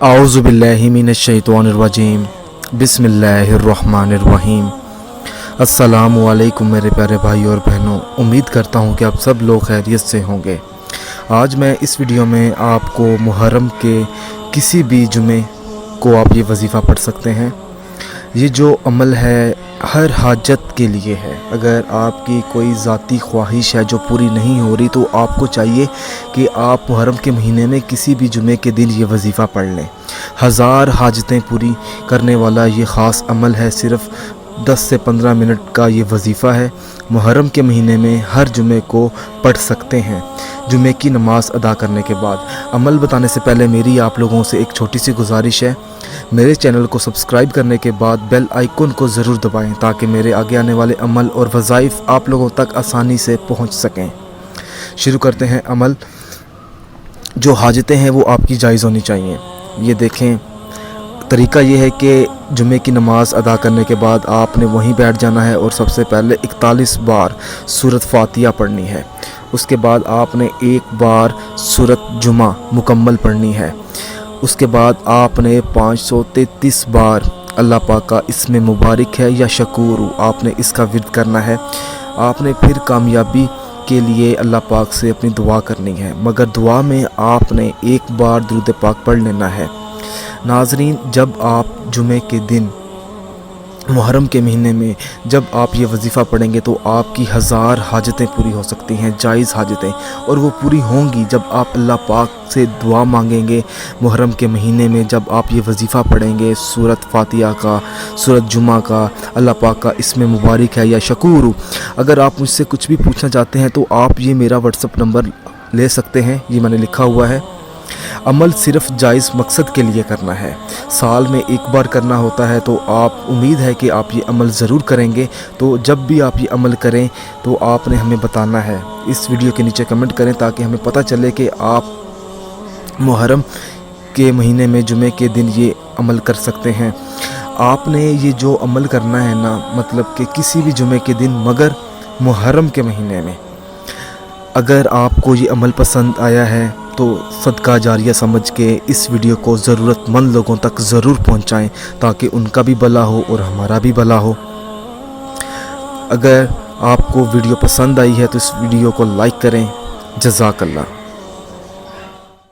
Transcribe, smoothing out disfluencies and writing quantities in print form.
اعوذ باللہ من الشیطان الرجیم بسم اللہ الرحمن الرحیم۔ السلام علیکم میرے پیارے بھائی اور بہنوں، امید کرتا ہوں کہ آپ سب لوگ خیریت سے ہوں گے۔ آج میں اس ویڈیو میں آپ کو محرم کے کسی بھی جمعے کو آپ یہ وظیفہ پڑھ سکتے ہیں۔ یہ جو عمل ہے ہر حاجت کے لیے ہے۔ اگر آپ کی کوئی ذاتی خواہش ہے جو پوری نہیں ہو رہی تو آپ کو چاہیے کہ آپ محرم کے مہینے میں کسی بھی جمعے کے دن یہ وظیفہ پڑھ لیں۔ 1000 حاجتیں پوری کرنے والا یہ خاص عمل ہے۔ صرف 10 سے 15 منٹ کا یہ وظیفہ ہے۔ محرم کے مہینے میں ہر جمعے کو پڑھ سکتے ہیں جمعے کی نماز ادا کرنے کے بعد۔ عمل بتانے سے پہلے میری آپ لوگوں سے ایک چھوٹی سی گزارش ہے، میرے چینل کو سبسکرائب کرنے کے بعد بیل آئیکن کو ضرور دبائیں تاکہ میرے آگے آنے والے عمل اور وظائف آپ لوگوں تک آسانی سے پہنچ سکیں۔ شروع کرتے ہیں عمل۔ جو حاجتیں ہیں وہ آپ کی جائز ہونی چاہیے۔ یہ دیکھیں، طریقہ یہ ہے کہ جمعے کی نماز ادا کرنے کے بعد آپ نے وہیں بیٹھ جانا ہے اور سب سے پہلے 41 بار سورۃ فاتحہ پڑھنی ہے۔ اس کے بعد آپ نے 1 بار سورۃ جمعہ مکمل پڑھنی ہے۔ اس کے بعد آپ نے 533 بار اللہ پاک کا اسم مبارک ہے یا شکور آپ نے اس کا ورد کرنا ہے۔ آپ نے پھر کامیابی کے لیے اللہ پاک سے اپنی دعا کرنی ہے، مگر دعا میں آپ نے 1 بار درود پاک پڑھ لینا ہے۔ ناظرین، جب آپ جمعے کے دن محرم کے مہینے میں جب آپ یہ وظیفہ پڑھیں گے تو آپ کی 1000 حاجتیں پوری ہو سکتی ہیں، جائز حاجتیں، اور وہ پوری ہوں گی جب آپ اللہ پاک سے دعا مانگیں گے۔ محرم کے مہینے میں جب آپ یہ وظیفہ پڑھیں گے سورۃ فاتحہ کا، سورۃ جمعہ کا، اللہ پاک کا اسم مبارک ہے یا شکور۔ اگر آپ مجھ سے کچھ بھی پوچھنا چاہتے ہیں تو آپ یہ میرا واٹس ایپ نمبر لے سکتے ہیں، یہ میں نے لکھا ہوا ہے۔ عمل صرف جائز مقصد کے لیے کرنا ہے، سال میں 1 بار کرنا ہوتا ہے، تو آپ امید ہے کہ آپ یہ عمل ضرور کریں گے۔ تو جب بھی آپ یہ عمل کریں تو آپ نے ہمیں بتانا ہے، اس ویڈیو کے نیچے کمنٹ کریں تاکہ ہمیں پتہ چلے کہ آپ محرم کے مہینے میں جمعے کے دن یہ عمل کر سکتے ہیں۔ آپ نے یہ جو عمل کرنا ہے نا، مطلب کہ کسی بھی جمعے کے دن مگر محرم کے مہینے میں۔ اگر آپ کو یہ عمل پسند آیا ہے تو صدقہ جاریہ سمجھ کے اس ویڈیو کو ضرورت مند لوگوں تک ضرور پہنچائیں تاکہ ان کا بھی بھلا ہو اور ہمارا بھی بھلا ہو۔ اگر آپ کو ویڈیو پسند آئی ہے تو اس ویڈیو کو لائک کریں۔ جزاک اللہ۔